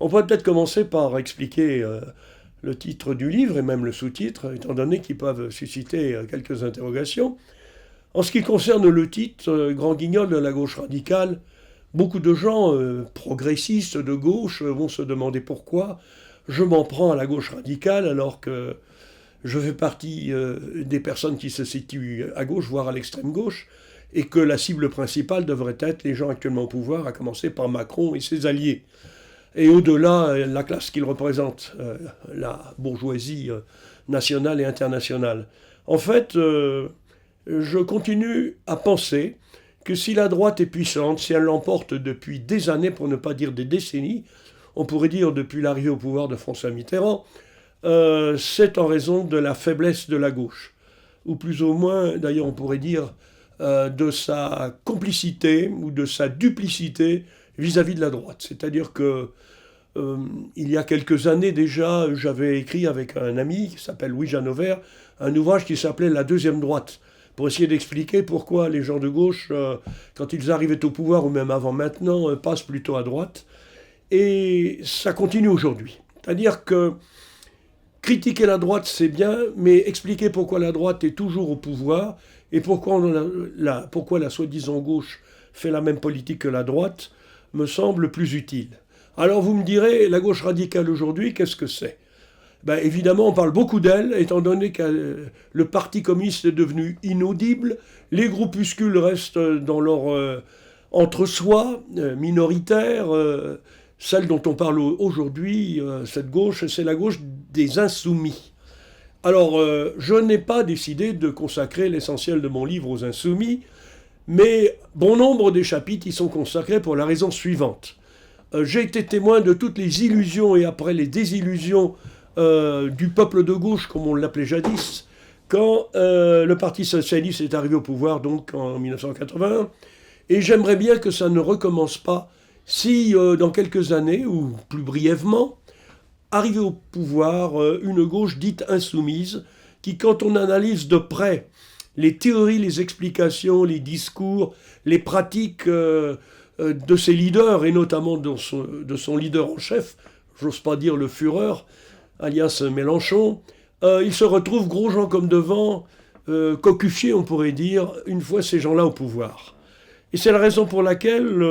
On pourrait peut-être commencer par expliquer le titre du livre et même le sous-titre, étant donné qu'ils peuvent susciter quelques interrogations. En ce qui concerne le titre, Grand Guignol de la gauche radicale, beaucoup de gens progressistes de gauche vont se demander pourquoi je m'en prends à la gauche radicale alors que je fais partie des personnes qui se situent à gauche, voire à l'extrême gauche, et que la cible principale devrait être les gens actuellement au pouvoir, à commencer par Macron et ses alliés. Et au-delà, la classe qu'il représente, la bourgeoisie nationale et internationale. En fait, je continue à penser que si la droite est puissante, si elle l'emporte depuis des années, pour ne pas dire des décennies, on pourrait dire depuis l'arrivée au pouvoir de François Mitterrand, c'est en raison de la faiblesse de la gauche. Ou plus ou moins, d'ailleurs on pourrait dire, de sa complicité ou de sa duplicité vis-à-vis de la droite. C'est-à-dire que il y a quelques années déjà, j'avais écrit avec un ami qui s'appelle Louis Janover, un ouvrage qui s'appelait La deuxième droite, pour essayer d'expliquer pourquoi les gens de gauche, quand ils arrivaient au pouvoir, ou même avant maintenant, passent plutôt à droite. Et ça continue aujourd'hui. C'est-à-dire que critiquer la droite, c'est bien, mais expliquer pourquoi la droite est toujours au pouvoir et pourquoi la soi-disant gauche fait la même politique que la droite me semble plus utile. Alors vous me direz, la gauche radicale aujourd'hui, qu'est-ce que c'est ? Ben, évidemment, on parle beaucoup d'elle, étant donné que le Parti communiste est devenu inaudible, les groupuscules restent dans leur entre-soi minoritaire. Celle dont on parle aujourd'hui, cette gauche, c'est la gauche des insoumis. Alors, je n'ai pas décidé de consacrer l'essentiel de mon livre aux insoumis, mais bon nombre des chapitres y sont consacrés pour la raison suivante. J'ai été témoin de toutes les illusions et après les désillusions du peuple de gauche, comme on l'appelait jadis, quand le Parti socialiste est arrivé au pouvoir, donc en 1981. Et j'aimerais bien que ça ne recommence pas si, dans quelques années, ou plus brièvement, arrivait au pouvoir une gauche dite insoumise, qui, quand on analyse de près les théories, les explications, les discours, les pratiques de ses leaders, et notamment de son leader en chef, j'ose pas dire le Führer, alias Mélenchon, il se retrouve gros gens comme devant, cocufiés on pourrait dire, une fois ces gens-là au pouvoir. Et c'est la raison pour laquelle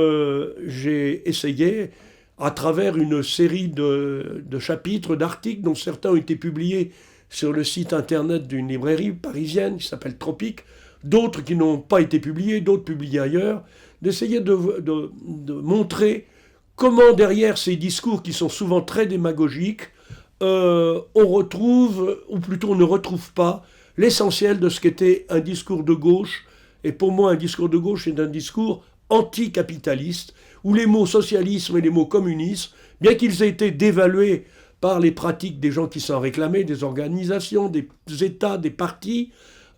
j'ai essayé, à travers une série de chapitres, d'articles, dont certains ont été publiés sur le site internet d'une librairie parisienne qui s'appelle Tropique, d'autres qui n'ont pas été publiés, d'autres publiés ailleurs, d'essayer de montrer comment derrière ces discours qui sont souvent très démagogiques, on retrouve, ou plutôt on ne retrouve pas, l'essentiel de ce qu'était un discours de gauche. Et pour moi, un discours de gauche est un discours anticapitaliste, où les mots socialisme et les mots communisme, bien qu'ils aient été dévalués par les pratiques des gens qui s'en réclamaient, des organisations, des États, des partis,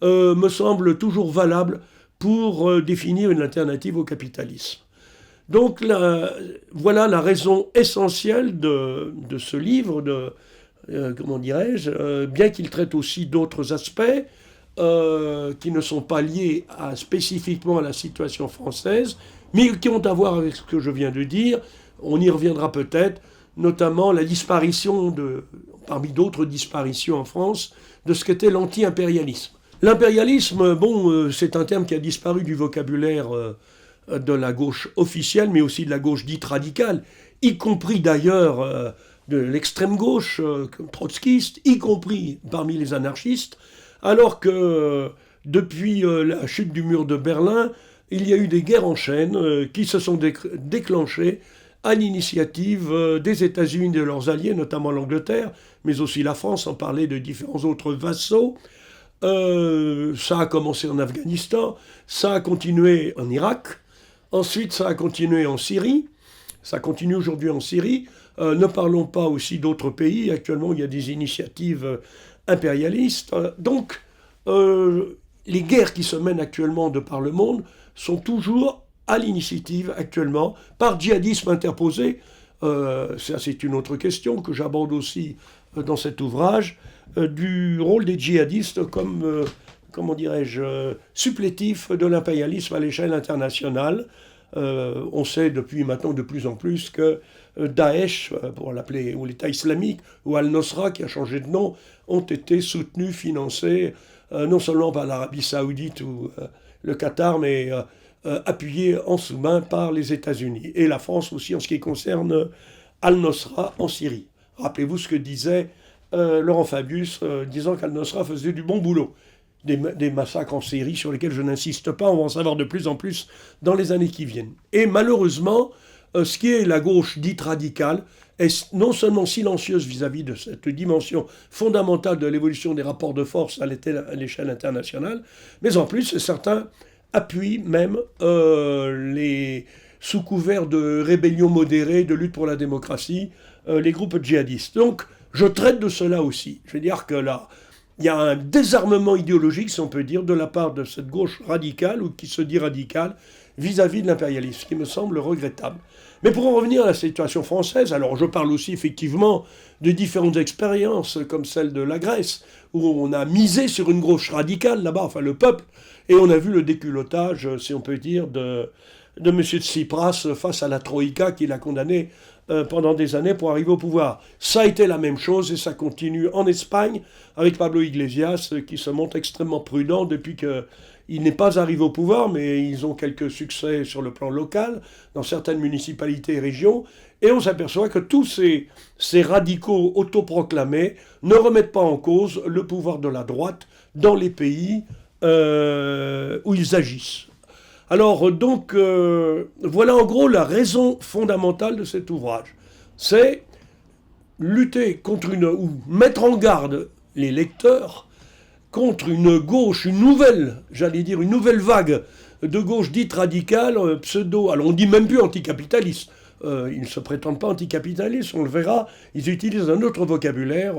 me semblent toujours valables pour définir une alternative au capitalisme. Donc voilà la raison essentielle de ce livre, comment dirais-je, bien qu'il traite aussi d'autres aspects qui ne sont pas liés spécifiquement à la situation française, mais qui ont à voir avec ce que je viens de dire. On y reviendra peut-être, notamment la disparition, parmi d'autres disparitions en France, de ce qu'était l'anti-impérialisme. L'impérialisme, c'est un terme qui a disparu du vocabulaire de la gauche officielle, mais aussi de la gauche dite radicale, y compris d'ailleurs de l'extrême gauche, trotskiste, y compris parmi les anarchistes, alors que depuis la chute du mur de Berlin, il y a eu des guerres en chaîne qui se sont déclenchées à l'initiative des États-Unis et de leurs alliés, notamment l'Angleterre, mais aussi la France, sans parler de différents autres vassaux. Ça a commencé en Afghanistan, ça a continué en Irak, ensuite ça a continué en Syrie, ça continue aujourd'hui en Syrie. Ne parlons pas aussi d'autres pays. Actuellement, il y a des initiatives impérialistes. Donc, les guerres qui se mènent actuellement de par le monde sont toujours à l'initiative actuellement par djihadisme interposé. Ça, c'est une autre question que j'aborde aussi dans cet ouvrage, du rôle des djihadistes comme, comment dirais-je, supplétif de l'impérialisme à l'échelle internationale, On sait depuis maintenant de plus en plus que Daesh, pour l'appeler, ou l'État islamique, ou Al-Nosra, qui a changé de nom, ont été soutenus, financés, non seulement par l'Arabie Saoudite ou le Qatar, mais appuyés en sous-main par les États-Unis. Et la France aussi en ce qui concerne Al-Nosra en Syrie. Rappelez-vous ce que disait Laurent Fabius, disant qu'Al-Nosra faisait du bon boulot. Des massacres en Syrie sur lesquels je n'insiste pas, on va en savoir de plus en plus dans les années qui viennent. Et malheureusement, ce qui est la gauche dite radicale est non seulement silencieuse vis-à-vis de cette dimension fondamentale de l'évolution des rapports de force à l'échelle internationale, mais en plus, certains appuient même sous couvert de rébellion modérée, de lutte pour la démocratie, les groupes djihadistes. Donc, je traite de cela aussi. Je veux dire que là, il y a un désarmement idéologique, si on peut dire, de la part de cette gauche radicale, ou qui se dit radicale, vis-à-vis de l'impérialisme, ce qui me semble regrettable. Mais pour en revenir à la situation française, alors je parle aussi effectivement de différentes expériences, comme celle de la Grèce, où on a misé sur une gauche radicale là-bas, enfin le peuple, et on a vu le déculottage, si on peut dire, de M. Tsipras face à la Troïka qui l'a condamné pendant des années pour arriver au pouvoir. Ça a été la même chose et ça continue en Espagne avec Pablo Iglesias qui se montre extrêmement prudent depuis qu'il n'est pas arrivé au pouvoir, mais ils ont quelques succès sur le plan local dans certaines municipalités et régions. Et on s'aperçoit que tous ces radicaux autoproclamés ne remettent pas en cause le pouvoir de la droite dans les pays où ils agissent. Alors donc, voilà en gros la raison fondamentale de cet ouvrage. C'est lutter contre ou mettre en garde les lecteurs contre une gauche, une nouvelle vague de gauche dite radicale, pseudo, alors on dit même plus anticapitaliste. Ils ne se prétendent pas anticapitalistes, on le verra. Ils utilisent un autre vocabulaire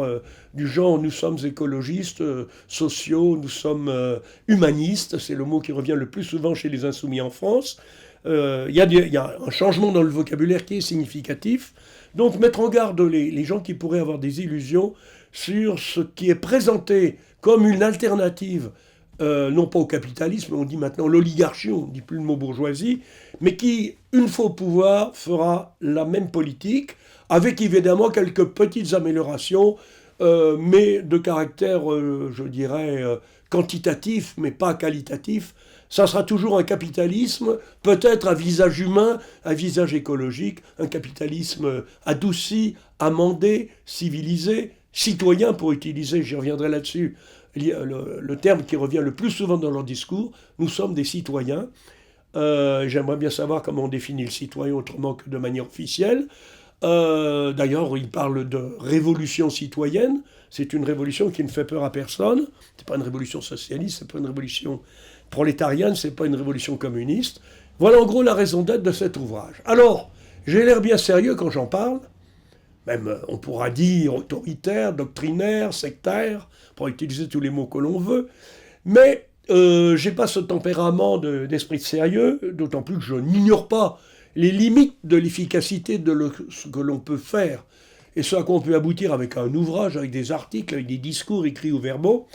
du genre nous sommes écologistes, sociaux, nous sommes humanistes. C'est le mot qui revient le plus souvent chez les insoumis en France. Il y a un changement dans le vocabulaire qui est significatif. Donc mettre en garde les gens qui pourraient avoir des illusions sur ce qui est présenté comme une alternative non pas au capitalisme, on dit maintenant l'oligarchie, on ne dit plus le mot bourgeoisie, mais qui, une fois au pouvoir, fera la même politique, avec évidemment quelques petites améliorations, mais de caractère, je dirais, quantitatif, mais pas qualitatif. Ça sera toujours un capitalisme, peut-être à visage humain, à visage écologique, un capitalisme adouci, amendé, civilisé, citoyen, pour utiliser, j'y reviendrai là-dessus, le terme qui revient le plus souvent dans leur discours, nous sommes des citoyens. J'aimerais bien savoir comment on définit le citoyen autrement que de manière officielle. D'ailleurs, ils parlent de révolution citoyenne. C'est une révolution qui ne fait peur à personne. C'est pas une révolution socialiste, c'est pas une révolution prolétarienne, c'est pas une révolution communiste. Voilà en gros la raison d'être de cet ouvrage. Alors, j'ai l'air bien sérieux quand j'en parle. Même, on pourra dire autoritaire, doctrinaire, sectaire, pour utiliser tous les mots que l'on veut. Mais j'ai pas ce tempérament d'esprit de sérieux, d'autant plus que je n'ignore pas les limites de l'efficacité de ce que l'on peut faire et ce à quoi on peut aboutir avec un ouvrage, avec des articles, avec des discours écrits ou verbaux.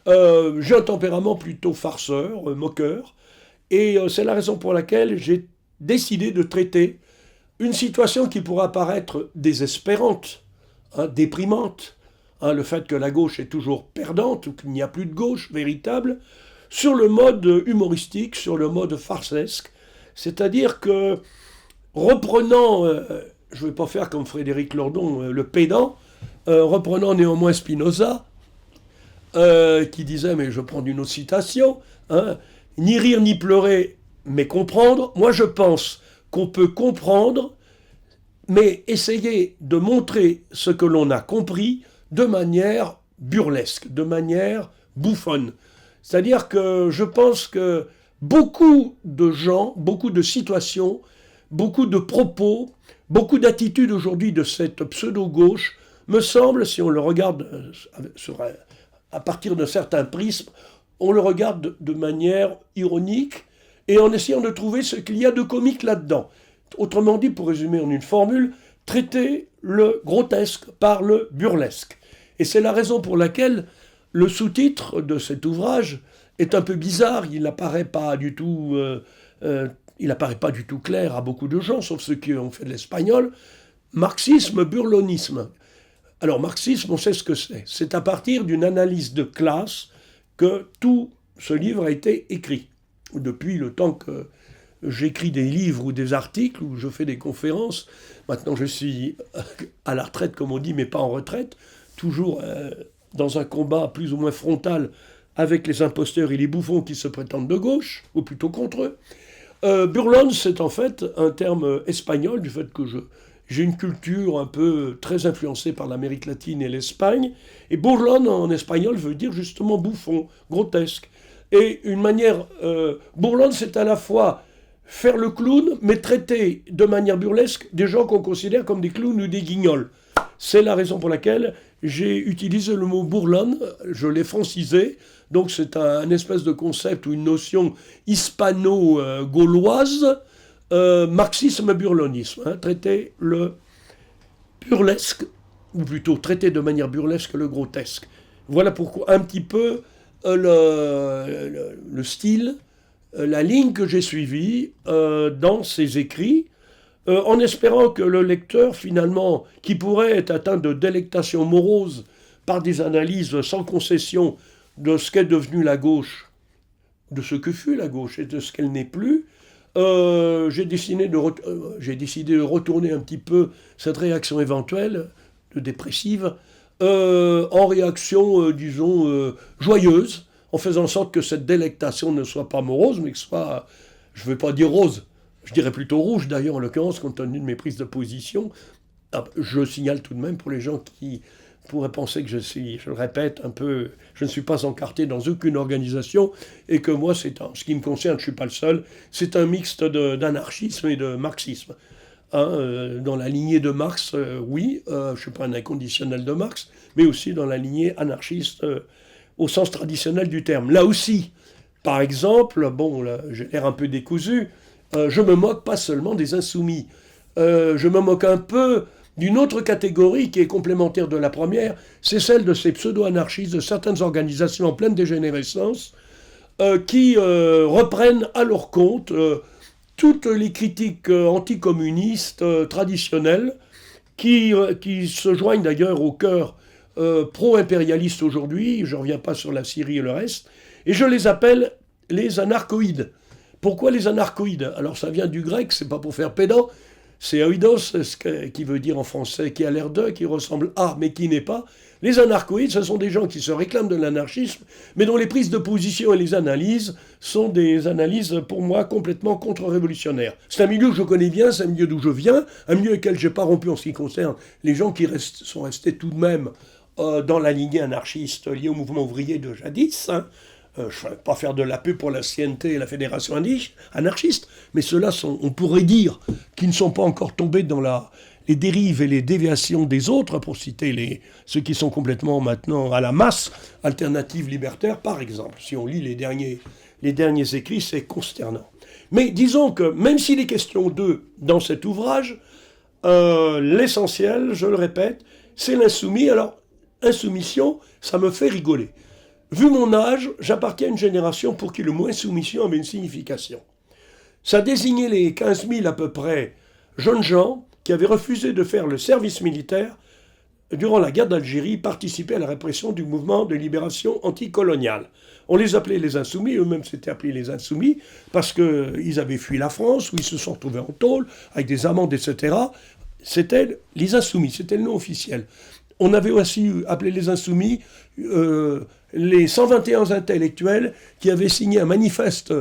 J'ai un tempérament plutôt farceur, moqueur, et c'est la raison pour laquelle j'ai décidé de traiter une situation qui pourra paraître désespérante, déprimante, le fait que la gauche est toujours perdante, ou qu'il n'y a plus de gauche véritable, sur le mode humoristique, sur le mode farcesque. C'est-à-dire que, reprenant, je ne vais pas faire comme Frédéric Lordon, le pédant, reprenant néanmoins Spinoza, qui disait, mais je prends une autre citation, ni rire ni pleurer, mais comprendre. Moi je pense qu'on peut comprendre, mais essayer de montrer ce que l'on a compris de manière burlesque, de manière bouffonne. C'est-à-dire que je pense que beaucoup de gens, beaucoup de situations, beaucoup de propos, beaucoup d'attitudes aujourd'hui de cette pseudo-gauche, me semble, si on le regarde à partir d'un certain prisme, on le regarde de manière ironique et en essayant de trouver ce qu'il y a de comique là-dedans. Autrement dit, pour résumer en une formule, traiter le grotesque par le burlesque. Et c'est la raison pour laquelle le sous-titre de cet ouvrage est un peu bizarre, il n'apparaît pas du tout il n'apparaît pas du tout clair à beaucoup de gens, sauf ceux qui ont fait de l'espagnol, marxisme-burlonisme. Alors, marxisme, on sait ce que c'est. C'est à partir d'une analyse de classe que tout ce livre a été écrit. Depuis le temps que j'écris des livres ou des articles, ou je fais des conférences, maintenant je suis à la retraite, comme on dit, mais pas en retraite, toujours dans un combat plus ou moins frontal avec les imposteurs et les bouffons qui se prétendent de gauche, ou plutôt contre eux. Burlón, c'est en fait un terme espagnol, du fait que j'ai une culture un peu très influencée par l'Amérique latine et l'Espagne. Et burlón en espagnol veut dire justement bouffon, grotesque. Et une manière... burlón, c'est à la fois faire le clown, mais traiter de manière burlesque des gens qu'on considère comme des clowns ou des guignols. C'est la raison pour laquelle j'ai utilisé le mot burlón, je l'ai francisé. Donc c'est un espèce de concept ou une notion hispano-gauloise, marxisme-burlonisme, hein, traiter le burlesque, ou plutôt traiter de manière burlesque le grotesque. Voilà pourquoi un petit peu le style, la ligne que j'ai suivie dans ces écrits, en espérant que le lecteur, finalement, qui pourrait être atteint de délectation morose par des analyses sans concession de ce qu'est devenue la gauche, de ce que fut la gauche et de ce qu'elle n'est plus, j'ai décidé de retourner un petit peu cette réaction éventuelle de dépressive en réaction, disons, joyeuse, en faisant en sorte que cette délectation ne soit pas morose, mais que soit, je ne vais pas dire rose, je dirais plutôt rouge d'ailleurs, en l'occurrence, compte tenu de mes prises de position. Je signale tout de même pour les gens qui pourraient penser que je le répète, je ne suis pas encarté dans aucune organisation, et que moi, en ce qui me concerne, je ne suis pas le seul, c'est un mixte d'anarchisme et de marxisme. Dans la lignée de Marx, oui, je ne suis pas un inconditionnel de Marx, mais aussi dans la lignée anarchiste au sens traditionnel du terme. Là aussi, par exemple, bon, là, j'ai l'air un peu décousu, je me moque pas seulement des insoumis, je me moque un peu d'une autre catégorie qui est complémentaire de la première, c'est celle de ces pseudo-anarchistes, de certaines organisations en pleine dégénérescence, qui reprennent à leur compte toutes les critiques anticommunistes traditionnelles, qui se joignent d'ailleurs au cœur pro-impérialiste aujourd'hui, je ne reviens pas sur la Syrie et le reste, et je les appelle les anarchoïdes. Pourquoi les anarchoïdes? Alors ça vient du grec, c'est pas pour faire pédant, c'est oidos, qui veut dire en français qui a l'air de, qui ressemble à, mais qui n'est pas. Les anarchoïdes, ce sont des gens qui se réclament de l'anarchisme, mais dont les prises de position et les analyses sont des analyses, pour moi, complètement contre-révolutionnaires. C'est un milieu que je connais bien, c'est un milieu d'où je viens, un milieu auquel je n'ai pas rompu en ce qui concerne les gens qui sont restés tout de même dans la lignée anarchiste liée au mouvement ouvrier de jadis, hein. Je ne vais pas faire de la pub pour la CNT et la Fédération anarchiste, mais ceux-là on pourrait dire, qu'ils ne sont pas encore tombés dans les dérives et les déviations des autres, pour citer ceux qui sont complètement maintenant à la masse, alternative libertaire, par exemple. Si on lit les derniers écrits, c'est consternant. Mais disons que, même s'il est question d'eux dans cet ouvrage, l'essentiel, je le répète, c'est l'insoumis. Alors, insoumission, ça me fait rigoler. Vu mon âge, j'appartiens à une génération pour qui le mot insoumission avait une signification. Ça désignait les 15 000 à peu près jeunes gens qui avaient refusé de faire le service militaire durant la guerre d'Algérie, participer à la répression du mouvement de libération anticoloniale. On les appelait les insoumis, eux-mêmes s'étaient appelés les insoumis, parce qu'ils avaient fui la France, où ils se sont retrouvés en tôle, avec des amendes, etc. C'était les insoumis, c'était le nom officiel. On avait aussi appelé les insoumis les 121 intellectuels qui avaient signé un manifeste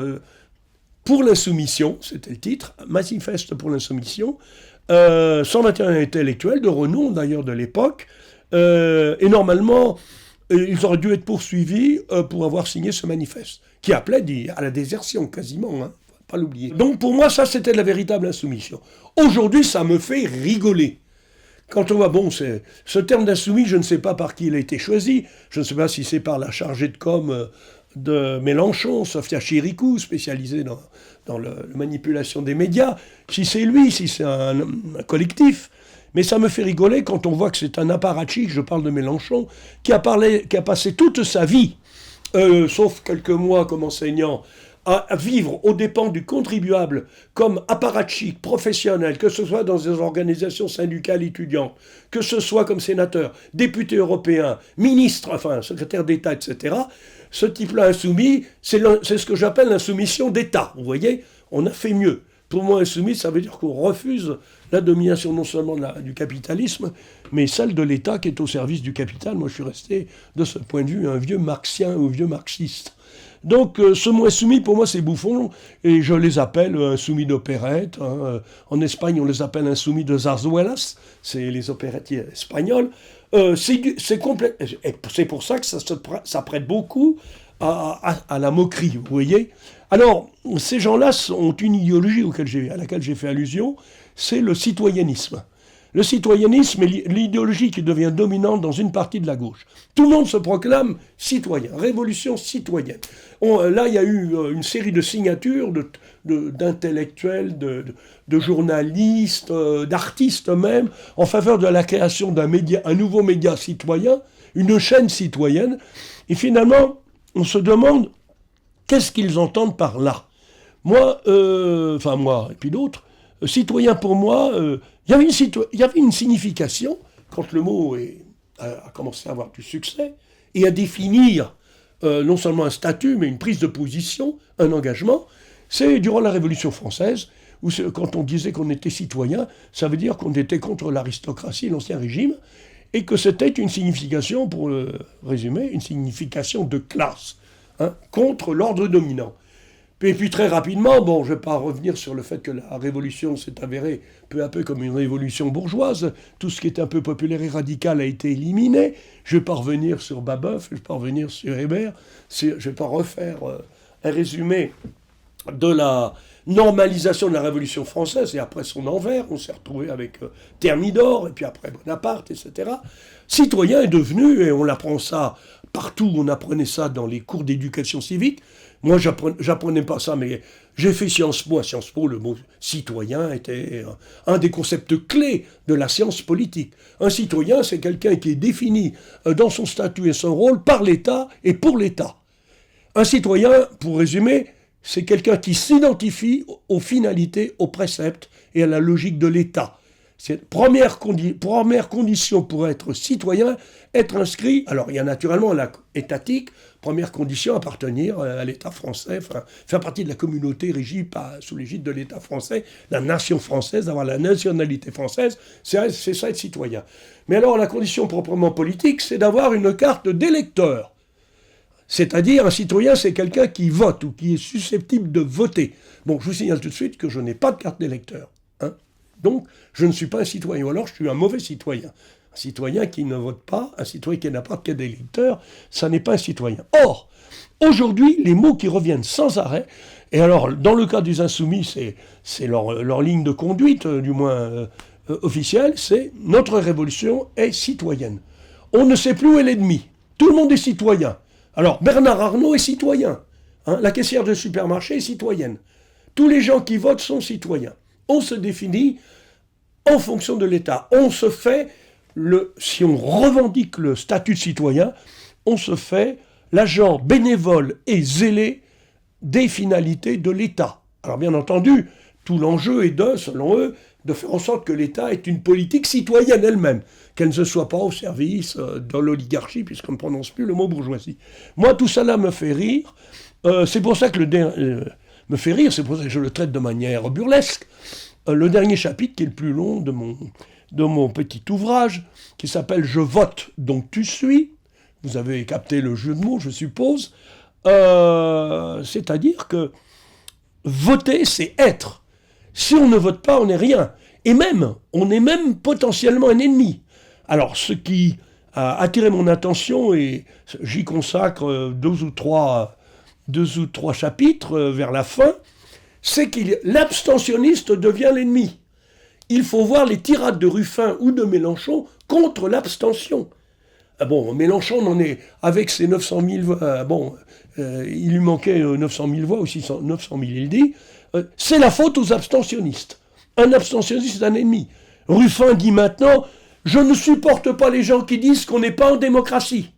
pour l'insoumission, c'était le titre, manifeste pour l'insoumission, 121 intellectuels de renom d'ailleurs de l'époque, et normalement ils auraient dû être poursuivis pour avoir signé ce manifeste, qui appelait à la désertion quasiment, hein, faut pas l'oublier. Donc pour moi ça c'était de la véritable insoumission. Aujourd'hui ça me fait rigoler. Quand on voit, ce terme d'insoumis, je ne sais pas par qui il a été choisi, je ne sais pas si c'est par la chargée de com de Mélenchon, Sofia Chirikou, spécialisée dans la manipulation des médias, si c'est lui, si c'est un collectif. Mais ça me fait rigoler quand on voit que c'est un apparatchik, je parle de Mélenchon, qui a passé toute sa vie, sauf quelques mois comme enseignant, à vivre aux dépens du contribuable comme apparatchik, professionnel, que ce soit dans des organisations syndicales étudiantes, que ce soit comme sénateur, député européen, ministre, enfin secrétaire d'État, etc., ce type-là insoumis, c'est ce que j'appelle l'insoumission d'État. Vous voyez, on a fait mieux. Pour moi, insoumis, ça veut dire qu'on refuse la domination non seulement du capitalisme, mais celle de l'État qui est au service du capital. Moi, je suis resté, de ce point de vue, un vieux marxien ou vieux marxiste. Donc, ce mot insoumis, pour moi, c'est bouffon, et je les appelle insoumis d'opérette. Hein. En Espagne, on les appelle insoumis de zarzuelas, c'est les opérettes espagnoles. C'est pour ça que ça prête beaucoup à la moquerie, vous voyez. Alors, ces gens-là ont une idéologie à laquelle j'ai fait allusion, c'est le citoyennisme. Le citoyennisme est l'idéologie qui devient dominante dans une partie de la gauche. Tout le monde se proclame citoyen, révolution citoyenne. Là, il y a eu une série de signatures d'intellectuels, de journalistes, d'artistes même, en faveur de la création un nouveau média citoyen, une chaîne citoyenne. Et finalement, on se demande qu'est-ce qu'ils entendent par là. Moi, et puis d'autres, citoyen pour moi, il y avait une signification, quand le mot a commencé à avoir du succès, et à définir non seulement un statut, mais une prise de position, un engagement. C'est durant la Révolution française, où quand on disait qu'on était citoyen, ça veut dire qu'on était contre l'aristocratie, l'Ancien Régime, et que c'était une signification, pour le résumer, une signification de classe, hein, contre l'ordre dominant. Et puis très rapidement, je ne vais pas revenir sur le fait que la révolution s'est avérée peu à peu comme une révolution bourgeoise. Tout ce qui était un peu populaire et radical a été éliminé. Je ne vais pas revenir sur Babeuf, je ne vais pas revenir sur Hébert. Je ne vais pas refaire un résumé de la normalisation de la Révolution française et après son envers. On s'est retrouvé avec Thermidor et puis après Bonaparte, etc. Citoyen est devenu, et on apprend ça partout, on apprenait ça dans les cours d'éducation civique. Moi, j'apprenais pas ça, mais j'ai fait Sciences Po. À Sciences Po, le mot citoyen était un des concepts clés de la science politique. Un citoyen, c'est quelqu'un qui est défini dans son statut et son rôle par l'État et pour l'État. Un citoyen, pour résumer, c'est quelqu'un qui s'identifie aux finalités, aux préceptes et à la logique de l'État. C'est première condition pour être citoyen, être inscrit, alors il y a naturellement l'étatique, première condition, appartenir à l'État français, faire partie de la communauté régie sous l'égide de l'État français, la nation française, avoir la nationalité française, c'est ça être citoyen. Mais alors la condition proprement politique, c'est d'avoir une carte d'électeur. C'est-à-dire un citoyen, c'est quelqu'un qui vote ou qui est susceptible de voter. Bon, je vous signale tout de suite que je n'ai pas de carte d'électeur. Donc, je ne suis pas un citoyen, ou alors je suis un mauvais citoyen. Un citoyen qui ne vote pas, un citoyen qui n'a pas de carte d'électeur, ça n'est pas un citoyen. Or, aujourd'hui, les mots qui reviennent sans arrêt, et alors, dans le cas des insoumis, c'est leur ligne de conduite, du moins officielle, c'est « notre révolution est citoyenne ». On ne sait plus où est l'ennemi. Tout le monde est citoyen. Alors, Bernard Arnault est citoyen. La caissière de supermarché est citoyenne. Tous les gens qui votent sont citoyens. On se définit en fonction de l'État. Si on revendique le statut de citoyen, on se fait l'agent bénévole et zélé des finalités de l'État. Alors bien entendu, tout l'enjeu est selon eux, de faire en sorte que l'État ait une politique citoyenne elle-même, qu'elle ne soit pas au service de l'oligarchie, puisqu'on ne prononce plus le mot bourgeoisie. Moi, tout cela me fait rire. C'est pour ça que c'est pour ça que je le traite de manière burlesque. Le dernier chapitre, qui est le plus long de mon petit ouvrage, qui s'appelle « Je vote, donc tu suis ». Vous avez capté le jeu de mots, je suppose. C'est-à-dire que voter, c'est être. Si on ne vote pas, on n'est rien. Et même, on est même potentiellement un ennemi. Alors, ce qui a attiré mon attention, et j'y consacre deux ou trois chapitres vers la fin, c'est que l'abstentionniste devient l'ennemi. Il faut voir les tirades de Ruffin ou de Mélenchon contre l'abstention. Mélenchon en est, avec ses 900 000 voix, il lui manquait 900 000 voix, ou 900 000 il dit, c'est la faute aux abstentionnistes. Un abstentionniste est un ennemi. Ruffin dit maintenant, je ne supporte pas les gens qui disent qu'on n'est pas en démocratie.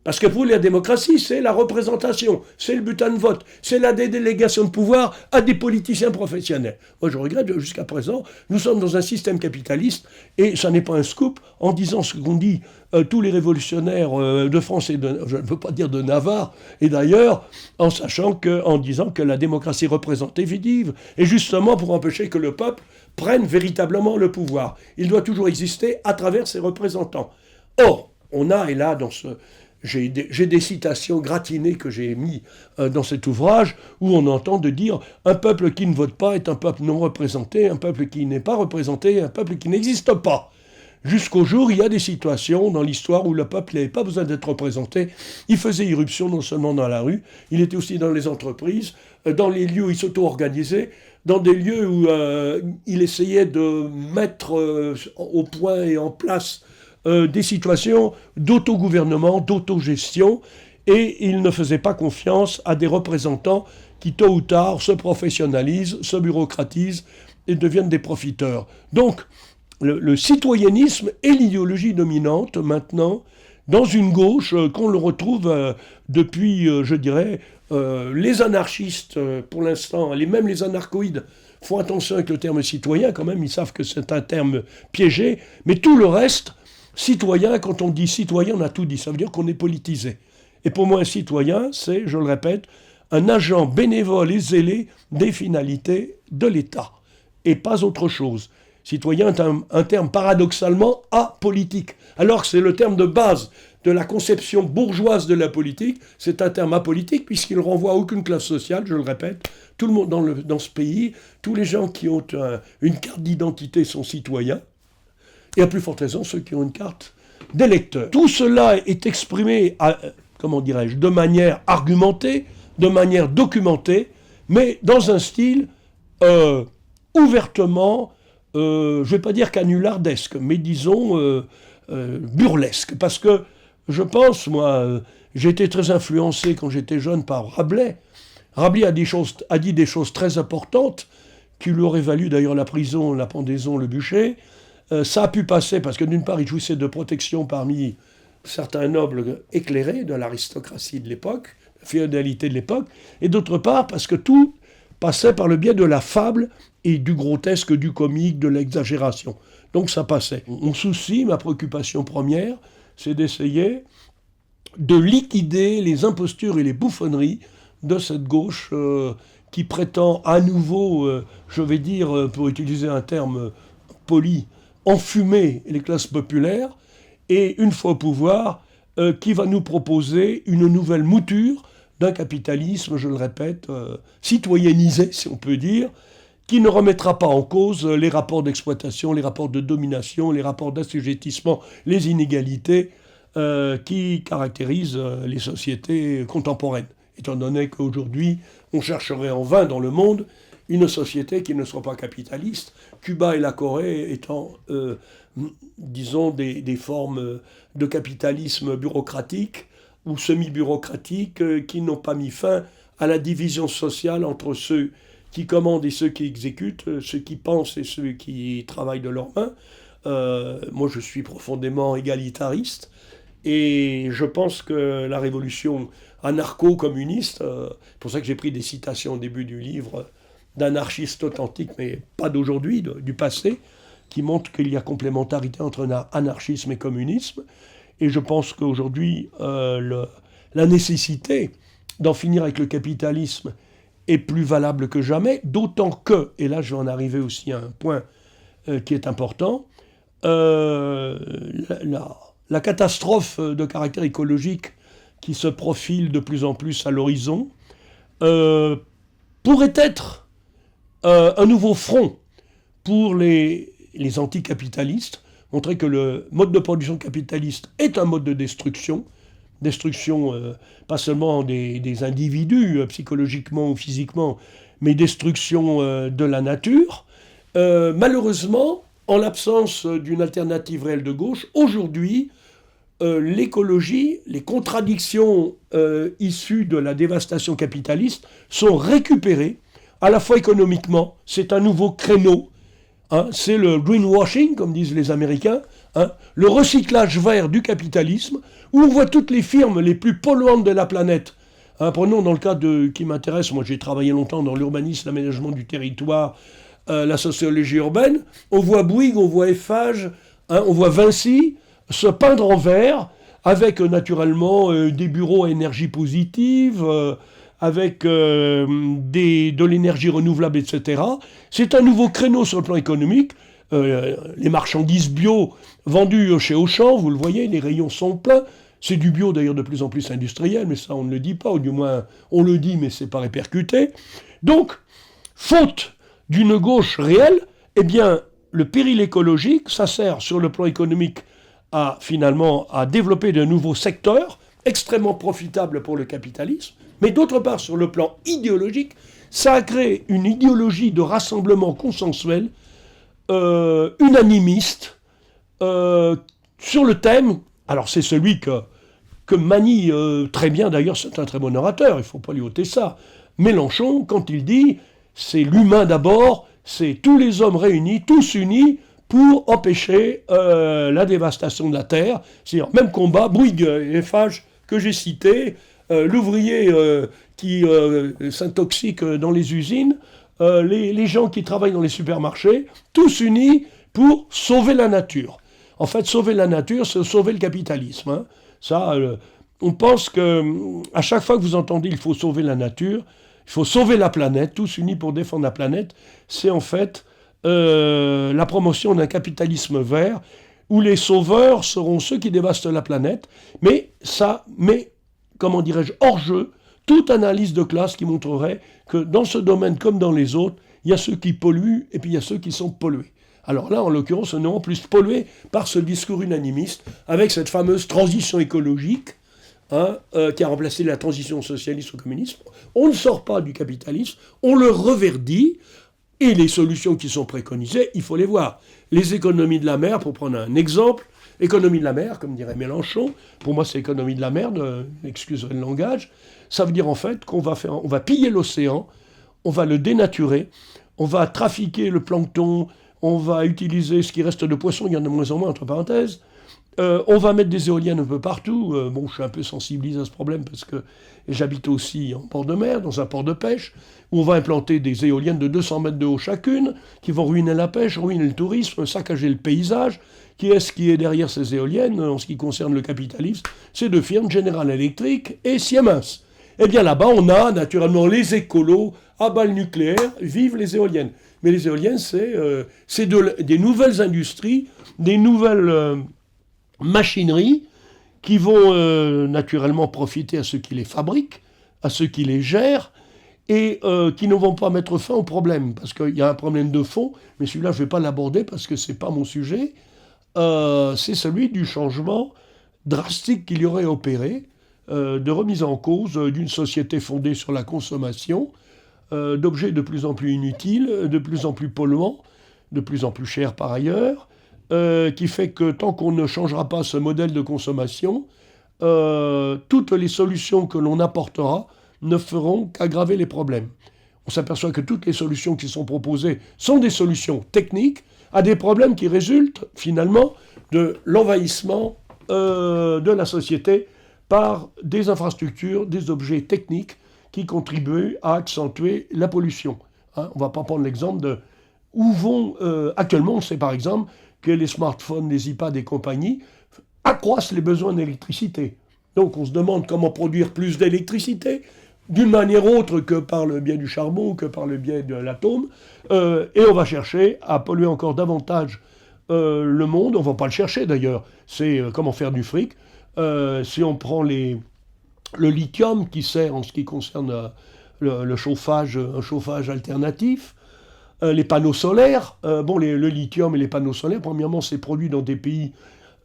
Parce que pour la démocratie, c'est la représentation, c'est le bulletin de vote, c'est la délégation de pouvoir à des politiciens professionnels. Moi, je regrette, jusqu'à présent, nous sommes dans un système capitaliste, et ça n'est pas un scoop, en disant ce qu'ont dit tous les révolutionnaires de France et je ne veux pas dire de Navarre, et d'ailleurs, en disant que la démocratie représentative est justement pour empêcher que le peuple prenne véritablement le pouvoir. Il doit toujours exister à travers ses représentants. Or, on a, et là, j'ai des citations gratinées que j'ai mis dans cet ouvrage où on entend de dire un peuple qui ne vote pas est un peuple non représenté, un peuple qui n'est pas représenté est un peuple qui n'existe pas. Jusqu'au jour, il y a des situations dans l'histoire où le peuple n'avait pas besoin d'être représenté. Il faisait irruption non seulement dans la rue, il était aussi dans les entreprises, dans les lieux où il s'auto-organisait, dans des lieux où il essayait de mettre au point et en place des situations d'autogouvernement, d'autogestion, et il ne faisait pas confiance à des représentants qui, tôt ou tard, se professionnalisent, se bureaucratisent et deviennent des profiteurs. Donc, le citoyennisme est l'idéologie dominante maintenant dans une gauche qu'on le retrouve depuis, je dirais, les anarchistes, pour l'instant, même les anarchoïdes font attention avec le terme citoyen, quand même, ils savent que c'est un terme piégé, mais tout le reste, citoyen, quand on dit citoyen, on a tout dit, ça veut dire qu'on est politisé. Et pour moi, un citoyen, c'est, je le répète, un agent bénévole et zélé des finalités de l'État, et pas autre chose. Citoyen est un terme paradoxalement apolitique, alors que c'est le terme de base de la conception bourgeoise de la politique. C'est un terme apolitique puisqu'il renvoie à aucune classe sociale, je le répète. Tout le monde dans ce pays, tous les gens qui ont une carte d'identité sont citoyens, et à plus forte raison ceux qui ont une carte d'électeur. Tout cela est exprimé, de manière argumentée, de manière documentée, mais dans un style ouvertement, je ne vais pas dire canulardesque, mais disons burlesque. Parce que je pense, moi, j'ai été très influencé quand j'étais jeune par Rabelais. Rabelais a dit des choses très importantes, qui lui auraient valu d'ailleurs la prison, la pendaison, le bûcher. Ça a pu passer parce que d'une part, il jouissait de protection parmi certains nobles éclairés de l'aristocratie de l'époque, la féodalité de l'époque, et d'autre part parce que tout passait par le biais de la fable et du grotesque, du comique, de l'exagération. Donc ça passait. Mon souci, ma préoccupation première, c'est d'essayer de liquider les impostures et les bouffonneries de cette gauche qui prétend à nouveau, je vais dire, pour utiliser un terme poli, enfumer les classes populaires, et une fois au pouvoir, qui va nous proposer une nouvelle mouture d'un capitalisme, je le répète, citoyennisé, si on peut dire, qui ne remettra pas en cause les rapports d'exploitation, les rapports de domination, les rapports d'assujettissement, les inégalités qui caractérisent les sociétés contemporaines. Étant donné qu'aujourd'hui, on chercherait en vain dans le monde une société qui ne soit pas capitaliste, Cuba et la Corée étant, disons, des formes de capitalisme bureaucratique ou semi-bureaucratique qui n'ont pas mis fin à la division sociale entre ceux qui commandent et ceux qui exécutent, ceux qui pensent et ceux qui travaillent de leurs mains. Moi, je suis profondément égalitariste, et je pense que la révolution anarcho-communiste, c'est pour ça que j'ai pris des citations au début du livre d'anarchistes authentiques, mais pas d'aujourd'hui, du passé, qui montrent qu'il y a complémentarité entre anarchisme et communisme. Et je pense qu'aujourd'hui, la nécessité d'en finir avec le capitalisme est plus valable que jamais, d'autant que, et là je vais en arriver aussi à un point qui est important, la catastrophe de caractère écologique qui se profile de plus en plus à l'horizon pourrait être un nouveau front pour les anticapitalistes, montrer que le mode de production capitaliste est un mode de destruction pas seulement des individus psychologiquement ou physiquement, mais destruction de la nature. Malheureusement, en l'absence d'une alternative réelle de gauche, aujourd'hui, l'écologie, les contradictions issues de la dévastation capitaliste sont récupérées, à la fois économiquement, c'est un nouveau créneau hein, c'est le greenwashing, comme disent les Américains, hein, le recyclage vert du capitalisme, où on voit toutes les firmes les plus polluantes de la planète. Hein, prenons dans le cas qui m'intéresse, moi j'ai travaillé longtemps dans l'urbanisme, l'aménagement du territoire, la sociologie urbaine, on voit Bouygues, on voit Eiffage, hein, on voit Vinci se peindre en vert, avec naturellement des bureaux à énergie positive, avec de l'énergie renouvelable, etc. C'est un nouveau créneau sur le plan économique. Les marchandises bio vendues chez Auchan, vous le voyez, les rayons sont pleins. C'est du bio d'ailleurs de plus en plus industriel, mais ça on ne le dit pas, ou du moins on le dit mais c'est pas répercuté. Donc, faute d'une gauche réelle, eh bien le péril écologique, ça sert sur le plan économique à développer de nouveaux secteurs extrêmement profitables pour le capitalisme, mais d'autre part sur le plan idéologique, ça a créé une idéologie de rassemblement consensuel, unanimiste, sur le thème, alors c'est celui que manie très bien, d'ailleurs c'est un très bon orateur, il ne faut pas lui ôter ça, Mélenchon, quand il dit c'est l'humain d'abord, c'est tous les hommes réunis, tous unis, pour empêcher la dévastation de la Terre. C'est-à-dire, même combat, Bouygues et Eiffage que j'ai cité, l'ouvrier qui s'intoxique dans les usines, les gens qui travaillent dans les supermarchés, tous unis pour sauver la nature. En fait, sauver la nature, c'est sauver le capitalisme. Hein. Ça, on pense qu'à chaque fois que vous entendez il faut sauver la nature, il faut sauver la planète, tous unis pour défendre la planète, c'est en fait la promotion d'un capitalisme vert où les sauveurs seront ceux qui dévastent la planète, mais ça met, comment dirais-je, hors jeu toute analyse de classe qui montrerait que dans ce domaine comme dans les autres, il y a ceux qui polluent et puis il y a ceux qui sont pollués. Alors là, en l'occurrence, on est en plus pollué par ce discours unanimiste avec cette fameuse transition écologique hein, qui a remplacé la transition socialiste au communisme. On ne sort pas du capitalisme, on le reverdit. Et les solutions qui sont préconisées, il faut les voir. Les économies de la mer, pour prendre un exemple, économie de la mer, comme dirait Mélenchon, pour moi c'est économie de la mer, excuserez le langage, ça veut dire en fait on va piller l'océan, on va le dénaturer, on va trafiquer le plancton, on va utiliser ce qui reste de poissons, il y en a de moins en moins entre parenthèses, on va mettre des éoliennes un peu partout. Bon, je suis un peu sensibilisé à ce problème parce que j'habite aussi en port de mer, dans un port de pêche, où on va implanter des éoliennes de 200 mètres de haut chacune, qui vont ruiner la pêche, ruiner le tourisme, saccager le paysage. Qui est-ce qui est derrière ces éoliennes en ce qui concerne le capitalisme? C'est deux firmes, General Electric et Siemens. Eh bien là-bas, on a naturellement les écolos, à bas le nucléaire, vive les éoliennes. Mais les éoliennes, c'est des nouvelles industries, des nouvelles machineries qui vont naturellement profiter à ceux qui les fabriquent, à ceux qui les gèrent, et qui ne vont pas mettre fin au problème. Parce qu'il y a un problème de fond, mais celui-là, je ne vais pas l'aborder parce que ce n'est pas mon sujet. C'est celui du changement drastique qu'il y aurait opéré, de remise en cause d'une société fondée sur la consommation, d'objets de plus en plus inutiles, de plus en plus polluants, de plus en plus chers par ailleurs, qui fait que tant qu'on ne changera pas ce modèle de consommation, toutes les solutions que l'on apportera ne feront qu'aggraver les problèmes. On s'aperçoit que toutes les solutions qui sont proposées sont des solutions techniques à des problèmes qui résultent finalement de l'envahissement de la société par des infrastructures, des objets techniques qui contribuent à accentuer la pollution. Hein, on ne va pas prendre l'exemple de où vont... actuellement, on sait par exemple que les smartphones, les iPads et compagnie accroissent les besoins d'électricité. Donc on se demande comment produire plus d'électricité, d'une manière autre que par le biais du charbon ou que par le biais de l'atome, et on va chercher à polluer encore davantage le monde. On ne va pas le chercher d'ailleurs, c'est comment faire du fric. Si on prend le lithium qui sert en ce qui concerne le chauffage, un chauffage alternatif, les panneaux solaires, le lithium et les panneaux solaires, premièrement c'est produit dans des pays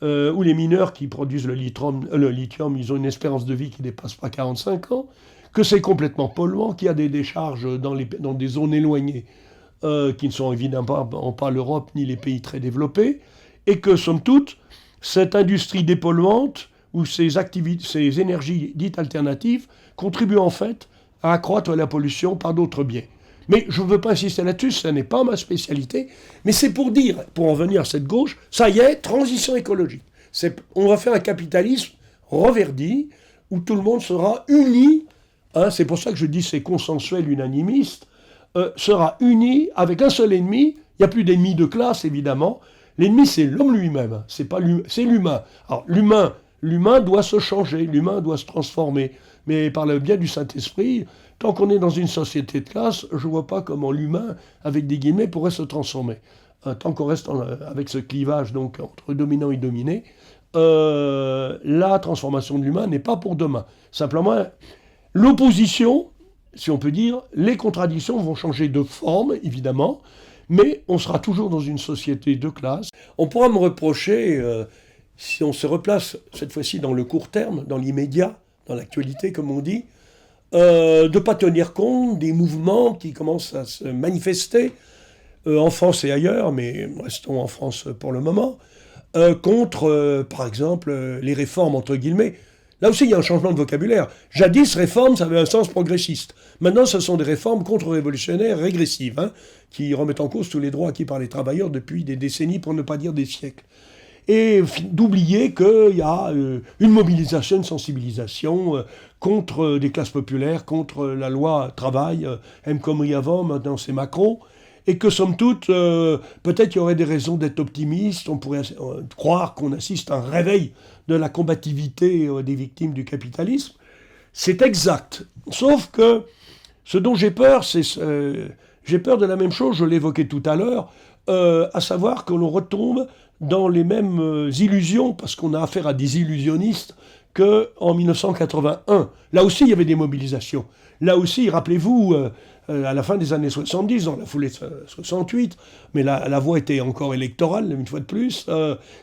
où les mineurs qui produisent le lithium, ils ont une espérance de vie qui ne dépasse pas 45 ans, que c'est complètement polluant, qu'il y a des décharges dans des zones éloignées qui ne sont évidemment pas l'Europe ni les pays très développés, et que, somme toute, cette industrie dépolluante ou ces énergies dites alternatives contribuent en fait à accroître la pollution par d'autres biais. Mais je ne veux pas insister là-dessus, ce n'est pas ma spécialité, mais c'est pour dire, pour en venir à cette gauche, ça y est, transition écologique. On va faire un capitalisme reverdi, où tout le monde sera uni, hein, c'est pour ça que je dis c'est consensuel, unanimiste, sera uni avec un seul ennemi. Il n'y a plus d'ennemi de classe, évidemment. L'ennemi, c'est l'homme lui-même, c'est l'humain. Alors, l'humain doit se changer, l'humain doit se transformer. Mais par le biais du Saint-Esprit, tant qu'on est dans une société de classe, je ne vois pas comment l'humain, avec des guillemets, pourrait se transformer. Tant qu'on reste avec ce clivage donc, entre dominant et dominé, la transformation de l'humain n'est pas pour demain. Simplement, l'opposition, si on peut dire, les contradictions vont changer de forme, évidemment, mais on sera toujours dans une société de classe. On pourra me reprocher, si on se replace cette fois-ci dans le court terme, dans l'immédiat, dans l'actualité, comme on dit, de ne pas tenir compte des mouvements qui commencent à se manifester en France et ailleurs, mais restons en France pour le moment, contre, par exemple, les réformes, entre guillemets. Là aussi, il y a un changement de vocabulaire. Jadis, réforme, ça avait un sens progressiste. Maintenant, ce sont des réformes contre-révolutionnaires régressives, hein, qui remettent en cause tous les droits acquis par les travailleurs depuis des décennies, pour ne pas dire des siècles. Et d'oublier qu'il y a une mobilisation, une sensibilisation contre des classes populaires, contre la loi travail, M. Khomri avant, maintenant c'est Macron, et que somme toute, peut-être il y aurait des raisons d'être optimiste, on pourrait croire qu'on assiste à un réveil de la combativité des victimes du capitalisme. C'est exact, sauf que ce dont j'ai peur, j'ai peur de la même chose, je l'évoquais tout à l'heure, à savoir que l'on retombe dans les mêmes illusions, parce qu'on a affaire à des illusionnistes, qu'en 1981. Là aussi, il y avait des mobilisations. Là aussi, rappelez-vous, à la fin des années 70, dans la foulée de 68, mais la voie était encore électorale, une fois de plus,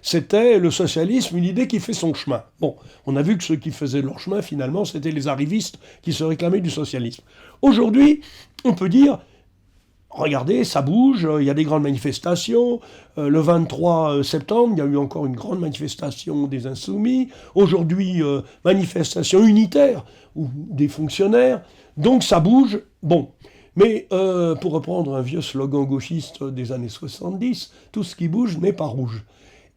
c'était le socialisme, une idée qui fait son chemin. Bon, on a vu que ceux qui faisaient leur chemin, finalement, c'était les arrivistes qui se réclamaient du socialisme. Aujourd'hui, on peut dire, regardez, ça bouge, il y a des grandes manifestations. Le 23 septembre, il y a eu encore une grande manifestation des Insoumis. Aujourd'hui, manifestation unitaire ou des fonctionnaires. Donc ça bouge. Bon. Mais pour reprendre un vieux slogan gauchiste des années 70, tout ce qui bouge n'est pas rouge.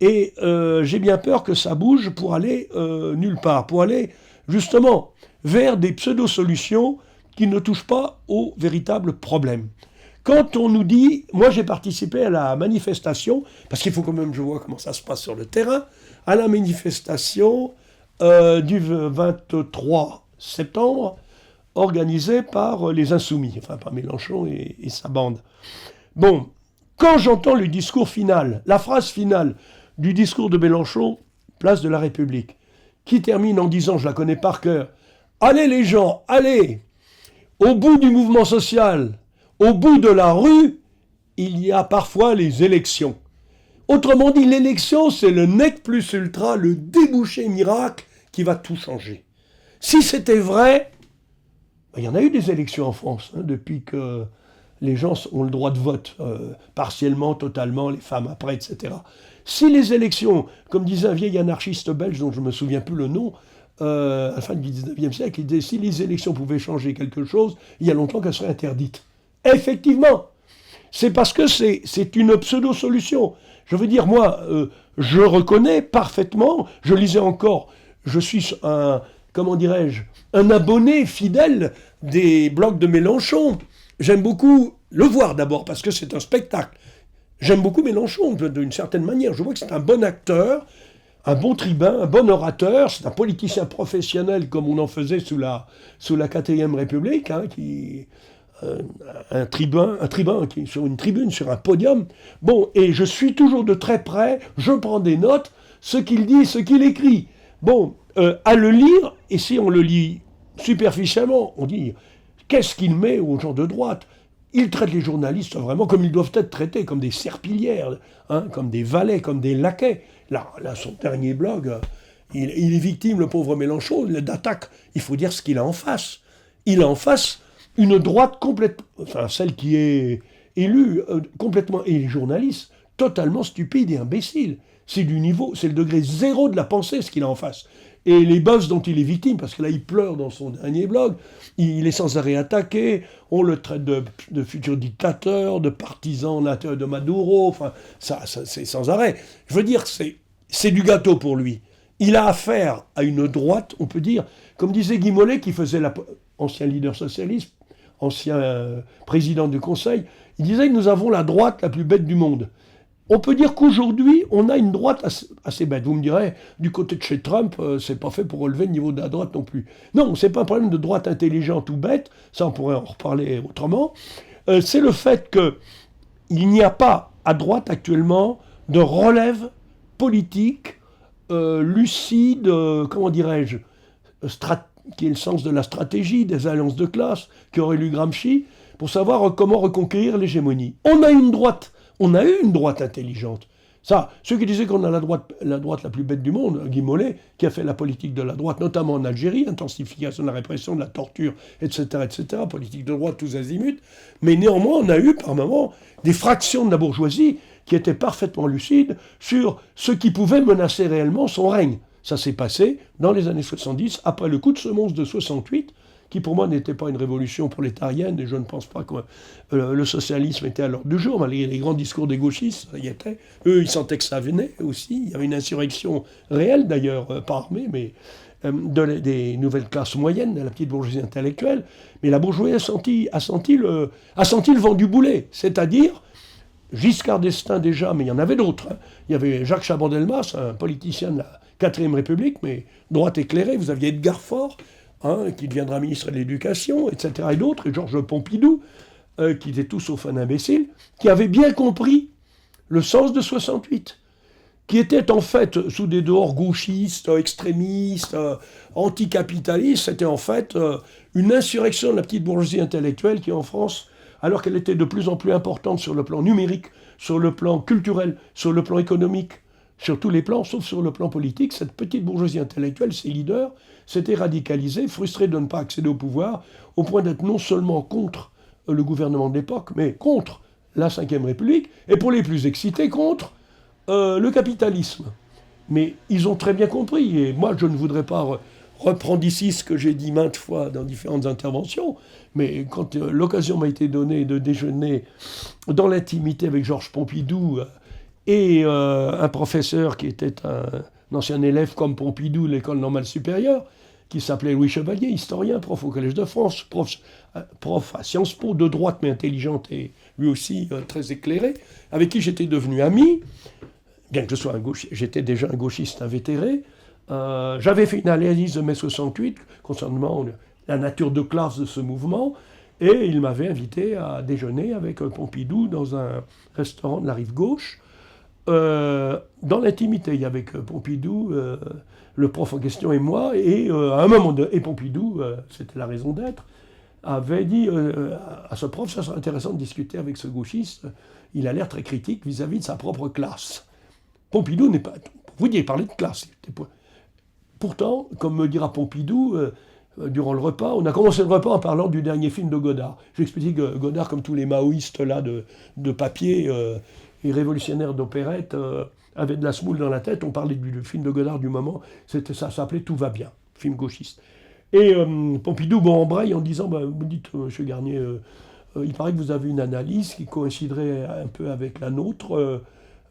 Et j'ai bien peur que ça bouge pour aller nulle part, pour aller justement vers des pseudo-solutions qui ne touchent pas aux véritables problèmes. Quand on nous dit, moi j'ai participé à la manifestation, parce qu'il faut quand même que je vois comment ça se passe sur le terrain, à la manifestation du 23 septembre, organisée par les Insoumis, enfin par Mélenchon et sa bande. Bon, quand j'entends le discours final, la phrase finale du discours de Mélenchon, place de la République, qui termine en disant, je la connais par cœur, « Allez les gens, allez, au bout du mouvement social », au bout de la rue, il y a parfois les élections. Autrement dit, l'élection, c'est le nec plus ultra, le débouché miracle qui va tout changer. Si c'était vrai, il y en a eu des élections en France, hein, depuis que les gens ont le droit de vote, partiellement, totalement, les femmes après, etc. Si les élections, comme disait un vieil anarchiste belge dont je ne me souviens plus le nom, à la fin du 19e siècle, il disait si les élections pouvaient changer quelque chose, il y a longtemps qu'elles seraient interdites. Effectivement, c'est parce que c'est une pseudo-solution. Je veux dire, moi, je reconnais parfaitement, je lisais encore, je suis un abonné fidèle des blogs de Mélenchon. J'aime beaucoup le voir d'abord, parce que c'est un spectacle. J'aime beaucoup Mélenchon, d'une certaine manière. Je vois que c'est un bon acteur, un bon tribun, un bon orateur, c'est un politicien professionnel, comme on en faisait sous la 4e République, hein, un tribun qui est sur une tribune, sur un podium. Bon, et je suis toujours de très près, je prends des notes, ce qu'il dit, ce qu'il écrit. Bon, à le lire, et si on le lit superficiellement, on dit, qu'est-ce qu'il met aux gens de droite ? Il traite les journalistes vraiment comme ils doivent être traités, comme des serpillières, hein, comme des valets, comme des laquais. Là son dernier blog, il est victime, le pauvre Mélenchon, d'attaque. Il faut dire ce qu'il a en face. Il a en face une droite complète, enfin celle qui est élue complètement, et les journalistes totalement stupides et imbéciles. C'est du niveau, c'est le degré zéro de la pensée ce qu'il a en face. Et les buzz dont il est victime, parce que là il pleure dans son dernier blog, il est sans arrêt attaqué, on le traite de futur dictateur, de partisan de Maduro, enfin ça c'est sans arrêt. Je veux dire, c'est du gâteau pour lui. Il a affaire à une droite, on peut dire, comme disait Guy Mollet, qui faisait ancien leader socialiste, ancien président du Conseil, il disait que nous avons la droite la plus bête du monde. On peut dire qu'aujourd'hui, on a une droite assez bête. Vous me direz, du côté de chez Trump, c'est pas fait pour relever le niveau de la droite non plus. Non, c'est pas un problème de droite intelligente ou bête, ça on pourrait en reparler autrement. C'est le fait qu'il n'y a pas à droite actuellement de relève politique lucide, comment dirais-je, qui est le sens de la stratégie, des alliances de classe, qui aurait lu Gramsci, pour savoir comment reconquérir l'hégémonie. On a eu une droite intelligente. Ça, ceux qui disaient qu'on a la droite la plus bête du monde, Guy Mollet, qui a fait la politique de la droite, notamment en Algérie, intensification de la répression, de la torture, etc., politique de droite tous azimuts, mais néanmoins, on a eu par moments des fractions de la bourgeoisie qui étaient parfaitement lucides sur ce qui pouvait menacer réellement son règne. Ça s'est passé dans les années 70, après le coup de semonce de 68, qui pour moi n'était pas une révolution prolétarienne, et je ne pense pas que le socialisme était à l'ordre du jour, malgré les grands discours des gauchistes, ça y était. Eux, ils sentaient que ça venait aussi. Il y avait une insurrection réelle, d'ailleurs, pas armée, mais des nouvelles classes moyennes, de la petite bourgeoisie intellectuelle. Mais la bourgeoisie a senti le vent du boulet, c'est-à-dire Giscard d'Estaing déjà, mais il y en avait d'autres. Hein. Il y avait Jacques Chaban-Delmas, un politicien de la 4e République, mais droite éclairée. Vous aviez Edgar Faure, qui deviendra ministre de l'Éducation, etc. et d'autres, et Georges Pompidou, qui étaient tous sauf un imbécile, qui avaient bien compris le sens de 68, qui était en fait, sous des dehors gauchistes, extrémistes, anticapitalistes, c'était en fait une insurrection de la petite bourgeoisie intellectuelle qui, en France, alors qu'elle était de plus en plus importante sur le plan numérique, sur le plan culturel, sur le plan économique, sur tous les plans, sauf sur le plan politique, cette petite bourgeoisie intellectuelle, ses leaders, s'étaient radicalisés, frustrés de ne pas accéder au pouvoir, au point d'être non seulement contre le gouvernement de l'époque, mais contre la Ve République, et pour les plus excités, contre le capitalisme. Mais ils ont très bien compris, et moi je ne voudrais pas reprendre ici ce que j'ai dit maintes fois dans différentes interventions, mais quand l'occasion m'a été donnée de déjeuner dans l'intimité avec Georges Pompidou, et un professeur qui était un ancien élève comme Pompidou, l'école normale supérieure, qui s'appelait Louis Chevalier, historien, prof au Collège de France, prof à Sciences Po, de droite mais intelligente et lui aussi très éclairé, avec qui j'étais devenu ami, bien que je sois j'étais déjà un gauchiste invétéré. J'avais fait une analyse de mai 68 concernant la nature de classe de ce mouvement, et il m'avait invité à déjeuner avec Pompidou dans un restaurant de la rive gauche. Dans l'intimité, il y avait Pompidou, le prof en question et moi, et à un moment donné, et Pompidou, c'était la raison d'être, avait dit à ce prof, ça serait intéressant de discuter avec ce gauchiste, il a l'air très critique vis-à-vis de sa propre classe. Pompidou n'est pas... Vous dites, parler de classe. Pourtant, comme me dira Pompidou, durant le repas, on a commencé le repas en parlant du dernier film de Godard. J'explique que Godard, comme tous les maoïstes là de papier et révolutionnaires d'opérette, avait de la semoule dans la tête. On parlait du film de Godard du moment. Ça s'appelait Tout va bien, film gauchiste. Et Pompidou embraye en disant, vous dites, monsieur Garnier, il paraît que vous avez une analyse qui coïnciderait un peu avec la nôtre.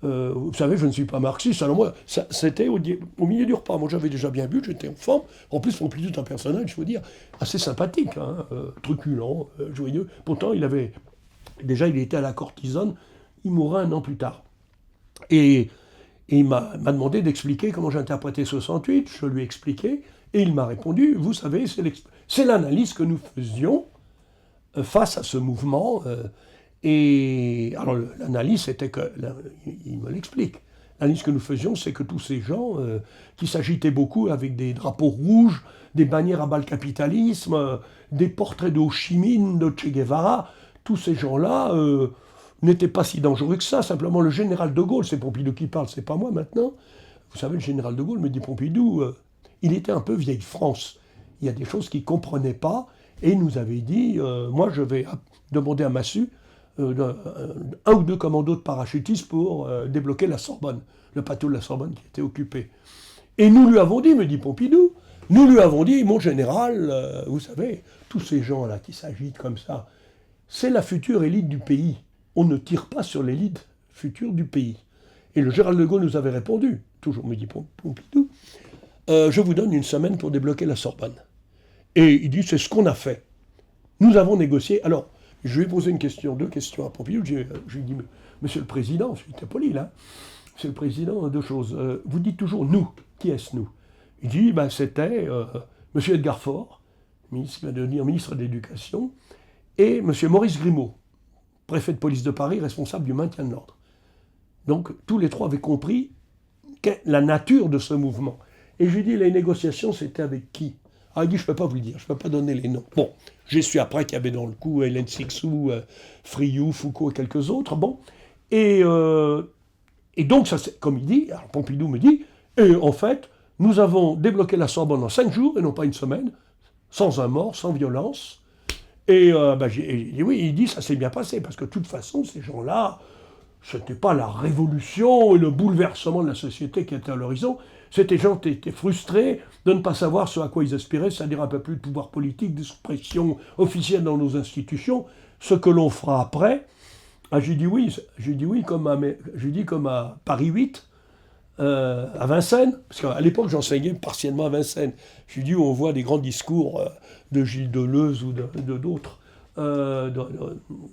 Vous savez, je ne suis pas marxiste. Alors moi, c'était au milieu du repas. Moi, j'avais déjà bien bu, j'étais en forme. En plus, Pompidou est un personnage, je veux dire, assez sympathique, truculent, joyeux. Pourtant, il était à la courtisane. Il mourra un an plus tard. Et il m'a demandé d'expliquer comment j'interprétais 68. Je lui ai expliqué. Et il m'a répondu, vous savez, c'est l'analyse que nous faisions face à ce mouvement. Et alors l'analyse, c'était que, il me l'explique, l'analyse que nous faisions, c'est que tous ces gens qui s'agitaient beaucoup avec des drapeaux rouges, des bannières à bas le capitalisme, des portraits de Ho Chi Minh, de Che Guevara, tous ces gens-là n'étaient pas si dangereux que ça. Simplement le général de Gaulle, c'est Pompidou qui parle, c'est pas moi maintenant. Vous savez, le général de Gaulle me dit Pompidou, il était un peu vieille France. Il y a des choses qu'il ne comprenait pas, et il nous avait dit, moi je vais demander à Massu un ou deux commandos de parachutistes pour débloquer la Sorbonne, le plateau de la Sorbonne qui était occupé. Et nous lui avons dit, me dit Pompidou, nous lui avons dit, mon général, vous savez, tous ces gens-là qui s'agitent comme ça, c'est la future élite du pays. On ne tire pas sur l'élite future du pays. Et le général de Gaulle nous avait répondu, toujours me dit Pompidou, je vous donne une semaine pour débloquer la Sorbonne. Et il dit, c'est ce qu'on a fait. Nous avons négocié. Alors, je lui ai posé deux questions à Pompidou. Je lui ai dit, monsieur le Président, j'étais poli là, monsieur le Président, deux choses. Vous dites toujours nous. Qui est-ce nous? Il dit, c'était monsieur Edgar Faure, qui va devenir ministre de l'Éducation, et monsieur Maurice Grimaud, préfet de police de Paris, responsable du maintien de l'ordre. Donc, tous les trois avaient compris la nature de ce mouvement. Et je lui ai dit, les négociations, c'était avec qui? Ah, il dit, je ne peux pas vous le dire, je ne peux pas donner les noms. Bon, j'ai su après qu'il y avait dans le coup Hélène Sixou, Friou, Foucault et quelques autres. Bon, et donc, ça, comme il dit, alors Pompidou me dit, et en fait, nous avons débloqué la Sorbonne en 5 jours, et non pas une semaine, sans un mort, sans violence. Et j'ai dit, oui, il dit, ça s'est bien passé, parce que de toute façon, ces gens-là, ce n'était pas la révolution et le bouleversement de la société qui était à l'horizon, c'était des gens qui étaient frustrés de ne pas savoir ce à quoi ils aspiraient, c'est-à-dire un peu plus de pouvoir politique, d'expression officielle dans nos institutions, ce que l'on fera après. Ah, j'ai dit oui, comme à Paris 8, à Vincennes, parce qu'à l'époque j'enseignais partiellement à Vincennes. J'ai dit où on voit des grands discours de Gilles Deleuze ou d'autres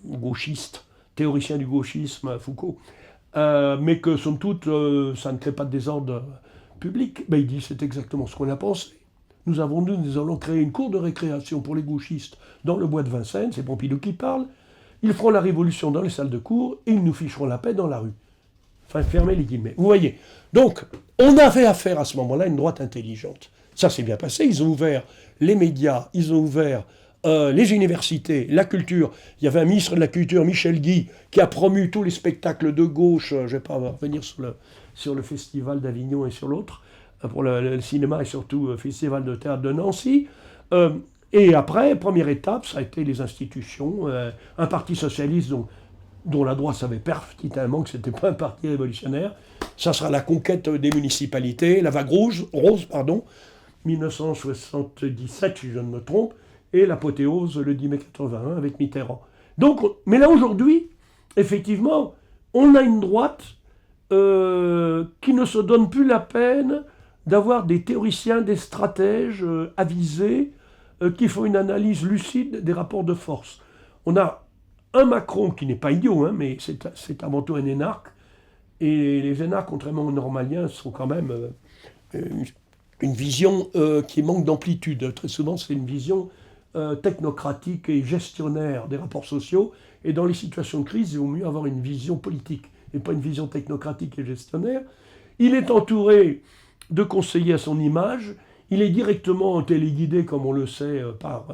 gauchistes, théoriciens du gauchisme, Foucault, mais que somme toute ça ne crée pas de désordre public. Il dit c'est exactement ce qu'on a pensé. Nous allons créer une cour de récréation pour les gauchistes dans le bois de Vincennes, c'est Pompidou qui parle. Ils feront la révolution dans les salles de cours et ils nous ficheront la paix dans la rue. Enfin, fermez les guillemets. Vous voyez. Donc, on avait affaire à ce moment-là à une droite intelligente. Ça s'est bien passé. Ils ont ouvert les médias, ils ont ouvert les universités, la culture. Il y avait un ministre de la Culture, Michel Guy, qui a promu tous les spectacles de gauche. Je ne vais pas revenir sur le Festival d'Avignon et sur l'autre, pour le cinéma et surtout le Festival de théâtre de Nancy. Et après, première étape, ça a été les institutions, un parti socialiste dont la droite savait pertinemment que ce n'était pas un parti révolutionnaire. Ça sera la conquête des municipalités, la vague rose, 1977, si je ne me trompe, et l'apothéose le 10 mai 81 avec Mitterrand. Donc, mais là, aujourd'hui, effectivement, on a une droite qui ne se donne plus la peine d'avoir des théoriciens, des stratèges avisés, qui font une analyse lucide des rapports de force. On a un Macron qui n'est pas idiot, mais c'est avant tout un énarque. Et les énarques, contrairement aux normaliens, sont quand même une vision qui manque d'amplitude. Très souvent, c'est une vision technocratique et gestionnaire des rapports sociaux. Et dans les situations de crise, il vaut mieux avoir une vision politique et pas une vision technocratique et gestionnaire. Il est entouré de conseillers à son image. Il est directement téléguidé, comme on le sait, par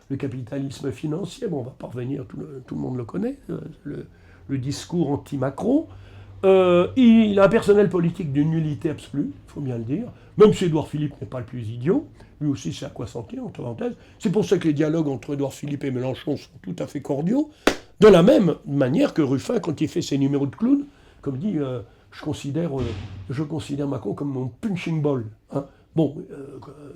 le capitalisme financier. Bon, on va pas revenir, tout le monde le connaît, le discours anti-Macron. Il a un personnel politique d'une nullité absolue, il faut bien le dire. Même si Édouard Philippe n'est pas le plus idiot, lui aussi c'est à quoi s'en tenir, entre parenthèses. C'est pour ça que les dialogues entre Édouard Philippe et Mélenchon sont tout à fait cordiaux. De la même manière que Ruffin, quand il fait ses numéros de clown, comme dit, je considère Macron comme mon punching ball. Hein. Bon,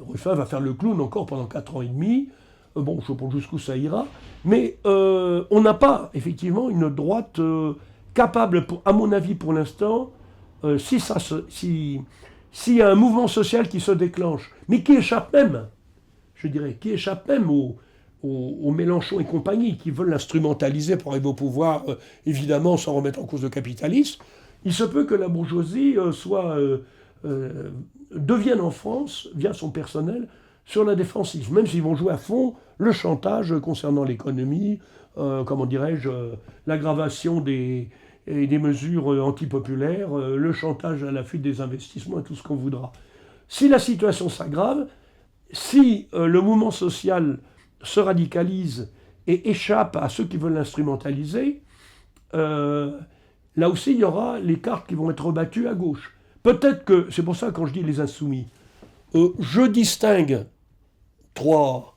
Ruffin va faire le clown encore pendant 4 ans et demi. Bon, je ne sais pas jusqu'où ça ira. Mais on n'a pas, effectivement, une droite capable, à mon avis, pour l'instant, s'il y a un mouvement social qui se déclenche, mais qui échappe même, je dirais, aux Mélenchon et compagnie, qui veulent l'instrumentaliser pour arriver au pouvoir, évidemment, sans remettre en cause le capitalisme, il se peut que la bourgeoisie devienne en France, via son personnel, sur la défensive, même s'ils vont jouer à fond le chantage concernant l'économie, comment dirais-je, l'aggravation des mesures antipopulaires, le chantage à la fuite des investissements et tout ce qu'on voudra. Si la situation s'aggrave, si le mouvement social se radicalise et échappe à ceux qui veulent l'instrumentaliser, là aussi il y aura les cartes qui vont être rebattues à gauche. Peut-être que, c'est pour ça quand je dis les insoumis, je distingue trois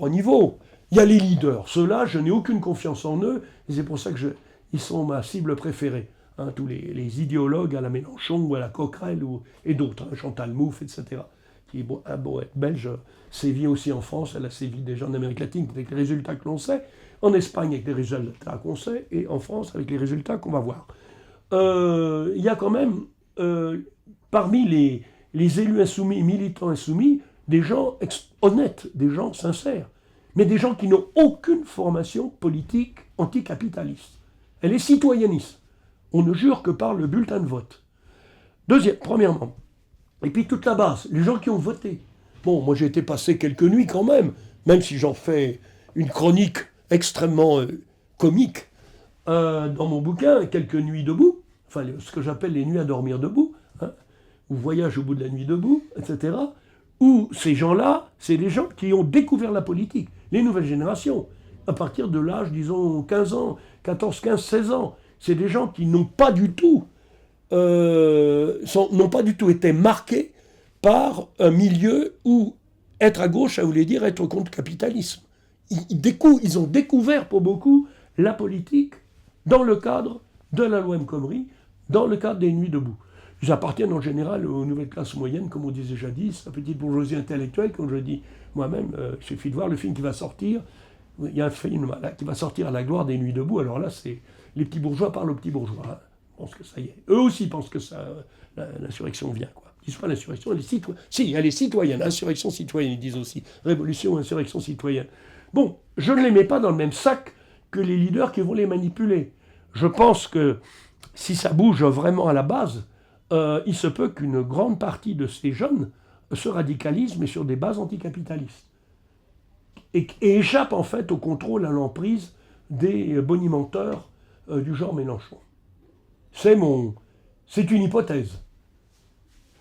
niveaux. Il y a les leaders. Ceux-là, je n'ai aucune confiance en eux, et c'est pour ça qu'ils sont ma cible préférée. hein, tous les idéologues à la Mélenchon ou à la Coquerel et d'autres, hein, Chantal Mouffe, etc., qui a beau être belge, sévit aussi en France, elle a sévi déjà en Amérique latine avec les résultats que l'on sait, en Espagne avec les résultats qu'on sait, et en France avec les résultats qu'on va voir. Il y a quand même, parmi les élus insoumis, militants insoumis, des gens honnêtes, des gens sincères, mais des gens qui n'ont aucune formation politique anticapitaliste. Elle est citoyenniste. On ne jure que par le bulletin de vote. Premièrement. Et puis toute la base, les gens qui ont voté. Bon, moi j'ai été passer quelques nuits quand même si j'en fais une chronique extrêmement comique dans mon bouquin, quelques nuits debout, enfin ce que j'appelle les nuits à dormir debout, hein, ou voyage au bout de la nuit debout, etc., où ces gens-là, c'est des gens qui ont découvert la politique, les nouvelles générations, à partir de l'âge, disons, 15 ans, 14, 15, 16 ans. C'est des gens qui n'ont pas du tout été marqués par un milieu où être à gauche, ça voulait dire être contre le capitalisme. Ils ont découvert pour beaucoup la politique dans le cadre de la loi El Khomri, dans le cadre des Nuits debout. Ils appartiennent en général aux nouvelles classes moyennes, comme on disait jadis, la petite bourgeoisie intellectuelle, comme je dis moi-même. Il suffit de voir le film qui va sortir. Il y a un film là, qui va sortir à la gloire des Nuits debout. Alors là, c'est les petits bourgeois parlent aux petits bourgeois. Hein. Je pense que ça y est. Eux aussi pensent que ça, l'insurrection vient, quoi. Ils disent pas l'insurrection, elle est citoyenne. Si, elle est citoyenne, insurrection citoyenne, ils disent aussi. Révolution, insurrection citoyenne. Bon, je ne les mets pas dans le même sac que les leaders qui vont les manipuler. Je pense que si ça bouge vraiment à la base, il se peut qu'une grande partie de ces jeunes se radicalisent, mais sur des bases anticapitalistes. Et échappent en fait au contrôle, à l'emprise des bonimenteurs du genre Mélenchon. C'est une hypothèse.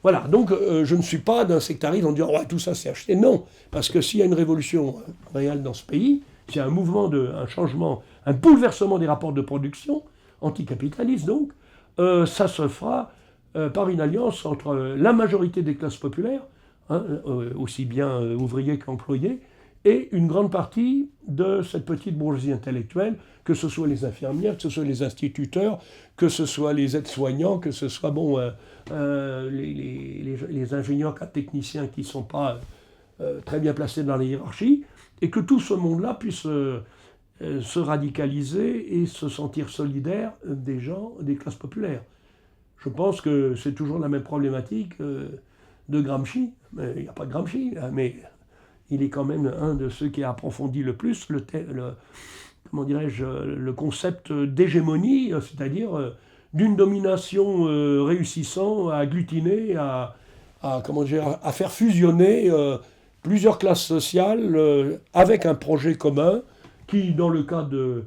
Voilà, donc je ne suis pas d'un sectarisme en disant oh, tout ça c'est acheté. Non, parce que s'il y a une révolution réelle dans ce pays, s'il y a un mouvement, un changement, un bouleversement des rapports de production, anticapitaliste donc, ça se fera par une alliance entre la majorité des classes populaires, hein, aussi bien ouvriers qu'employés, et une grande partie de cette petite bourgeoisie intellectuelle, que ce soit les infirmières, que ce soit les instituteurs, que ce soit les aides-soignants, que ce soit les ingénieurs techniciens qui ne sont pas très bien placés dans la hiérarchie, et que tout ce monde-là puisse se radicaliser et se sentir solidaire des gens, des classes populaires. Je pense que c'est toujours la même problématique de Gramsci. Il n'y a pas de Gramsci, mais il est quand même un de ceux qui a approfondi le plus le concept d'hégémonie, c'est-à-dire d'une domination réussissant à agglutiner, à faire fusionner plusieurs classes sociales avec un projet commun qui, dans le cas de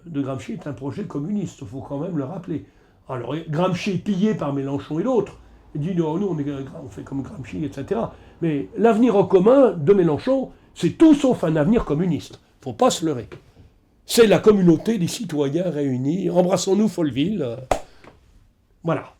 Gramsci, est un projet communiste, il faut quand même le rappeler. Alors Gramsci est pillé par Mélenchon et d'autres. Il dit non, nous on fait comme Gramsci, etc. Mais l'avenir en commun de Mélenchon, c'est tout sauf un avenir communiste. Il ne faut pas se leurrer. C'est la communauté des citoyens réunis. Embrassons-nous Folleville. Voilà.